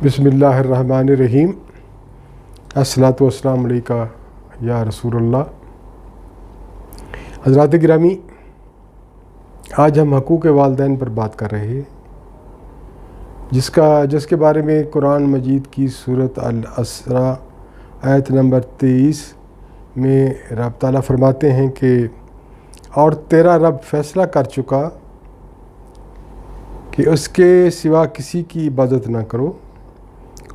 بسم اللہ الرحمن الرحیم۔ الصلاۃ والسلام علیکہ یا رسول اللہ۔ حضرات گرامی، آج ہم حقوق والدین پر بات کر رہے ہیں، جس کے بارے میں قرآن مجید کی سورۃ الاسراء آیت نمبر 23 میں رب تعالیٰ فرماتے ہیں کہ اور تیرا رب فیصلہ کر چکا کہ اس کے سوا کسی کی عبادت نہ کرو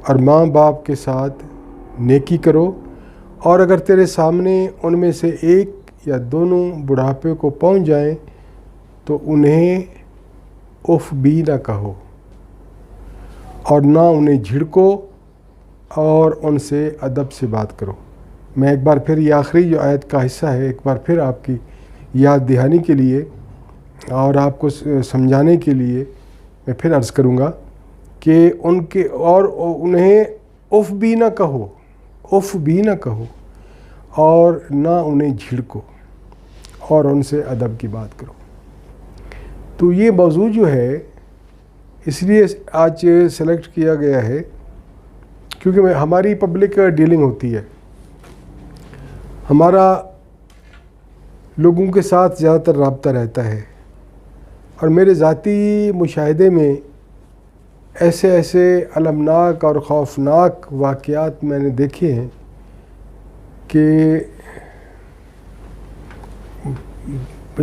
اور ماں باپ کے ساتھ نیکی کرو، اور اگر تیرے سامنے ان میں سے ایک یا دونوں بڑھاپے کو پہنچ جائیں تو انہیں اف بھی نہ کہو اور نہ انہیں جھڑکو اور ان سے ادب سے بات کرو۔ میں ایک بار پھر یہ آخری جو آیت کا حصہ ہے ایک بار پھر آپ کی یاد دہانی کے لیے اور آپ کو سمجھانے کے لیے میں پھر عرض کروں گا کہ انہیں اف بھی نہ کہو اور نہ انہیں جھڑکو اور ان سے ادب کی بات کرو۔ تو یہ موضوع جو ہے اس لیے آج سلیکٹ کیا گیا ہے کیونکہ ہماری پبلک ڈیلنگ ہوتی ہے، ہمارا لوگوں کے ساتھ زیادہ تر رابطہ رہتا ہے، اور میرے ذاتی مشاہدے میں ایسے المناک اور خوفناک واقعات میں نے دیکھے ہیں کہ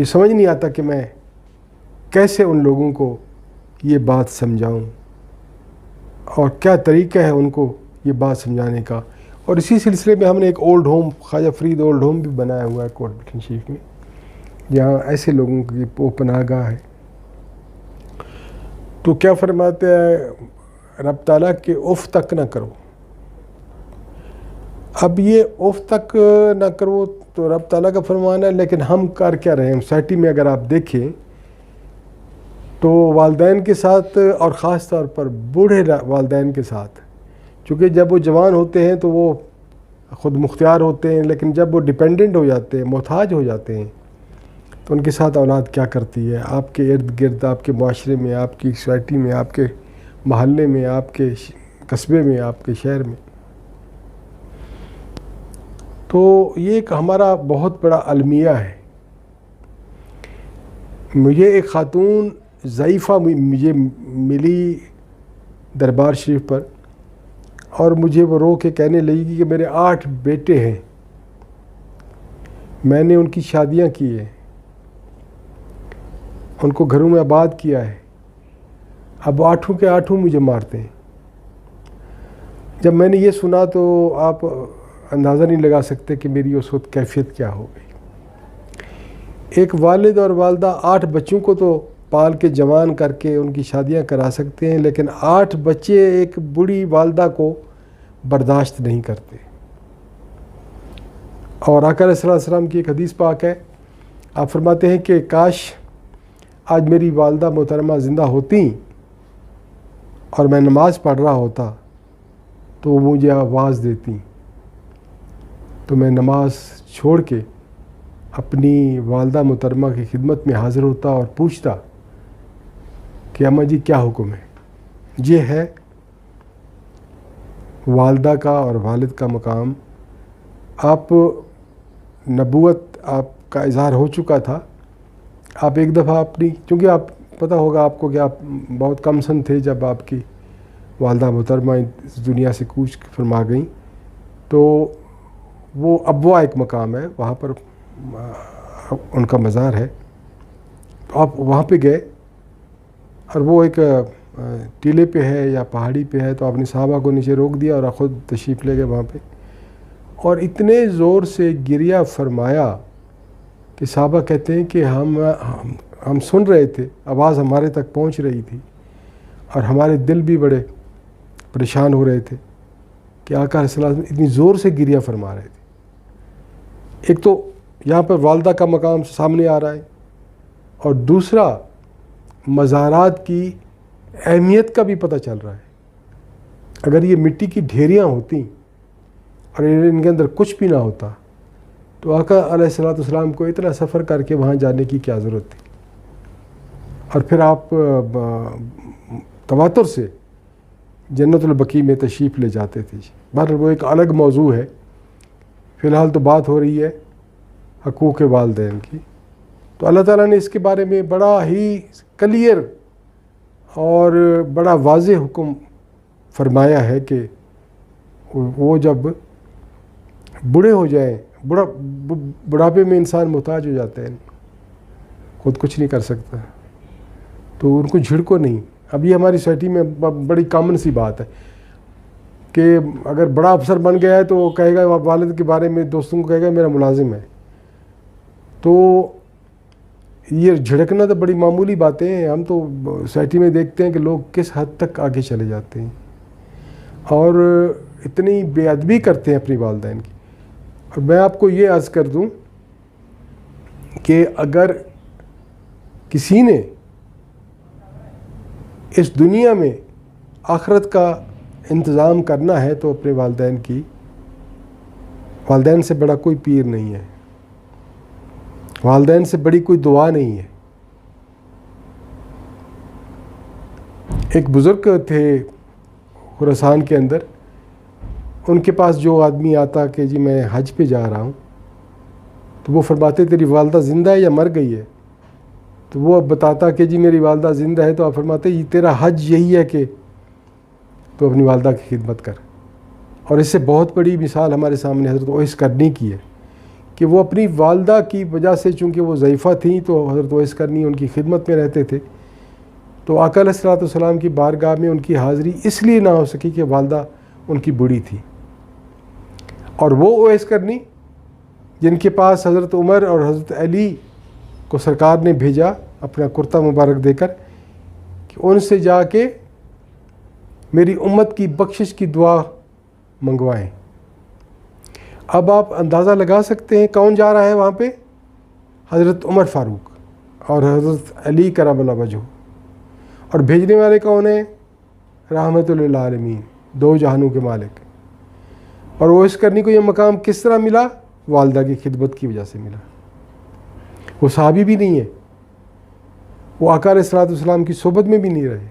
سمجھ نہیں آتا کہ میں کیسے ان لوگوں کو یہ بات سمجھاؤں اور کیا طریقہ ہے ان کو یہ بات سمجھانے کا۔ اور اسی سلسلے میں ہم نے ایک old home, Khwaja Farid old home بھی بنایا ہوا ہے کوٹ بٹن شریف میں، جہاں ایسے لوگوں کی پناہ گاہ ہے۔ تو کیا فرماتے ہیں رب تعالیٰ کہ اف تک نہ کرو۔ اب یہ اف تک نہ کرو تو رب تعالیٰ کا فرمان ہے، لیکن ہم کر کیا رہے ہیں؟ سوسائٹی میں اگر آپ دیکھیں تو والدین کے ساتھ، اور خاص طور پر بوڑھے والدین کے ساتھ، چونکہ جب وہ جوان ہوتے ہیں تو وہ خود مختار ہوتے ہیں، لیکن جب وہ ڈیپینڈنٹ ہو جاتے ہیں، محتاج ہو جاتے ہیں، تو ان کے ساتھ اولاد کیا کرتی ہے؟ آپ کے ارد گرد، آپ کے معاشرے میں، آپ کی سوسائٹی میں، آپ کے محلے میں، آپ کے قصبے میں، آپ کے شہر میں۔ تو یہ ایک ہمارا بہت بڑا المیہ ہے۔ مجھے ایک خاتون ضعیفہ مجھے ملی دربار شریف پر، اور مجھے وہ رو کے کہنے لگی کہ میرے 8 بیٹے ہیں، میں نے ان کی شادیاں کی ہیں، ان کو گھروں میں آباد کیا ہے، اب 8 کے 8 مجھے مارتے ہیں۔ جب میں نے یہ سنا تو آپ اندازہ نہیں لگا سکتے کہ میری اس وقت کیفیت کیا ہو گئی۔ ایک والد اور والدہ 8 بچوں کو تو پال کے جوان کر کے ان کی شادیاں کرا سکتے ہیں، لیکن 8 بچے ایک بوڑھی والدہ کو برداشت نہیں کرتے۔ اور آقا علیہ السلام کی ایک حدیث پاک ہے، آپ فرماتے ہیں کہ کاش آج میری والدہ محترمہ زندہ ہوتی اور میں نماز پڑھ رہا ہوتا تو وہ مجھے آواز دیتی، تو میں نماز چھوڑ کے اپنی والدہ محترمہ کی خدمت میں حاضر ہوتا اور پوچھتا کہ اماں جی کیا حکم ہے۔ یہ ہے والدہ کا اور والد کا مقام۔ آپ نبوت آپ کا اظہار ہو چکا تھا، آپ ایک دفعہ چونکہ آپ پتہ ہوگا آپ کو کہ آپ بہت کم سن تھے جب آپ کی والدہ محترمہ اس دنیا سے کوچ فرما گئیں، تو وہ ابوا ایک مقام ہے، وہاں پر ان کا مزار ہے، تو آپ وہاں پہ گئے، اور وہ ایک ٹیلے پہ ہے یا پہاڑی پہ ہے، تو آپ نے صحابہ کو نیچے روک دیا اور خود تشریف لے گئے وہاں پہ، اور اتنے زور سے گریہ فرمایا کہ صحابہ کہتے ہیں کہ ہم سن رہے تھے، آواز ہمارے تک پہنچ رہی تھی، اور ہمارے دل بھی بڑے پریشان ہو رہے تھے کہ آقا علیہ السلام اتنی زور سے گریہ فرما رہے تھے۔ ایک تو یہاں پر والدہ کا مقام سامنے آ رہا ہے، اور دوسرا مزارات کی اہمیت کا بھی پتہ چل رہا ہے۔ اگر یہ مٹی کی ڈھیریاں ہوتیں اور ان کے اندر کچھ بھی نہ ہوتا تو آقا علیہ السلام کو اتنا سفر کر کے وہاں جانے کی کیا ضرورت تھی؟ اور پھر آپ تواتر سے جنت البقیع میں تشریف لے جاتے تھے. بہرحال وہ ایک الگ موضوع ہے. فی الحال تو بات ہو رہی ہے حقوق والدین کی. تو اللہ تعالیٰ نے اس کے بارے میں بڑا ہی کلیئر اور بڑا واضح حکم فرمایا ہے کہ وہ جب بوڑھے ہو جائیں، بڑھاپے میں انسان محتاج ہو جاتا ہے، خود کچھ نہیں کر سکتا، تو ان کو جھڑکو نہیں. اب یہ ہماری سوسائٹی میں بڑی کامن سی بات ہے کہ اگر بڑا افسر بن گیا ہے تو وہ کہے گا والد کے بارے میں دوستوں کو کہے گا میرا ملازم ہے. تو یہ جھڑکنا تو بڑی معمولی باتیں ہیں. ہم تو سوسائٹی میں دیکھتے ہیں کہ لوگ کس حد تک آگے چلے جاتے ہیں اور اتنی بے ادبی کرتے ہیں اپنی والدین کی. اور میں آپ کو یہ عرض کر دوں کہ اگر کسی نے اس دنیا میں آخرت کا انتظام کرنا ہے تو اپنے والدین سے بڑا کوئی پیر نہیں ہے، والدین سے بڑی کوئی دعا نہیں ہے. ایک بزرگ تھے خراسان کے اندر، ان کے پاس جو آدمی آتا کہ جی میں حج پہ جا رہا ہوں، تو وہ فرماتے تیری والدہ زندہ ہے یا مر گئی ہے؟ تو وہ اب بتاتا کہ جی میری والدہ زندہ ہے. تو آپ فرماتے یہ تیرا حج یہی ہے کہ تو اپنی والدہ کی خدمت کر. اور اس سے بہت بڑی مثال ہمارے سامنے حضرت اویس کرنی کی ہے کہ وہ اپنی والدہ کی وجہ سے، چونکہ وہ ضعیفہ تھیں تو حضرت اویس کرنی ان کی خدمت میں رہتے تھے. تو آقا علیہ الصلوۃ والسلام کی بارگاہ میں ان کی حاضری اس لیے نہ ہو سکی کہ والدہ ان کی بوڑھی تھی. اور وہ اویس کرنی جن کے پاس حضرت عمر اور حضرت علی کو سرکار نے بھیجا اپنا کرتا مبارک دے کر کہ ان سے جا کے میری امت کی بخشش کی دعا منگوائیں. اب آپ اندازہ لگا سکتے ہیں کون جا رہا ہے وہاں پہ؟ حضرت عمر فاروق اور حضرت علی کرم اللہ وجہہ. اور بھیجنے والے کون ہیں؟ رحمت للعالمین، دو جہانوں کے مالک. اور وہ اس کرنے کو یہ مقام کس طرح ملا؟ والدہ کی خدمت کی وجہ سے ملا. وہ صحابی بھی نہیں ہے، وہ آقا علیہ الصلوۃ والسلام کی صحبت میں بھی نہیں رہے،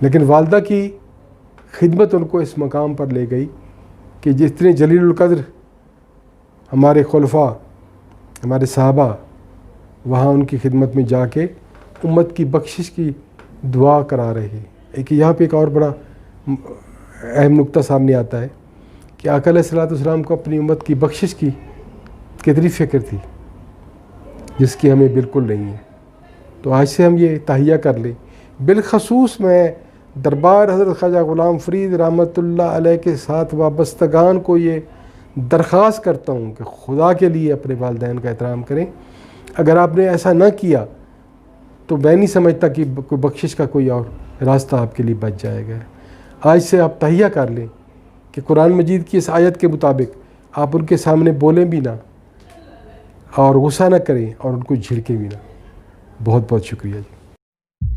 لیکن والدہ کی خدمت ان کو اس مقام پر لے گئی کہ جتنے جلیل القدر ہمارے خلفاء، ہمارے صحابہ وہاں ان کی خدمت میں جا کے امت کی بخشش کی دعا کرا رہے ہیں. ایک یہاں پہ ایک اور بڑا اہم نقطہ سامنے آتا ہے کہ آقا علیہ الصلوۃ والسلام کو اپنی امت کی بخشش کی کتنی فکر تھی جس کی ہمیں بالکل نہیں ہے. تو آج سے ہم یہ تہیہ کر لیں. بالخصوص میں دربار حضرت خواجہ غلام فرید رحمۃ اللہ علیہ کے ساتھ وابستگان کو یہ درخواست کرتا ہوں کہ خدا کے لیے اپنے والدین کا احترام کریں. اگر آپ نے ایسا نہ کیا تو میں نہیں سمجھتا کہ کوئی بخشش کا کوئی اور راستہ آپ کے لیے بچ جائے گا. آج سے آپ تہیہ کر لیں کہ قرآن مجید کی اس آیت کے مطابق آپ ان کے سامنے بولیں بھی نہ اور غصہ نہ کریں اور ان کو جھڑکیں بھی نہ. بہت بہت شکریہ جی.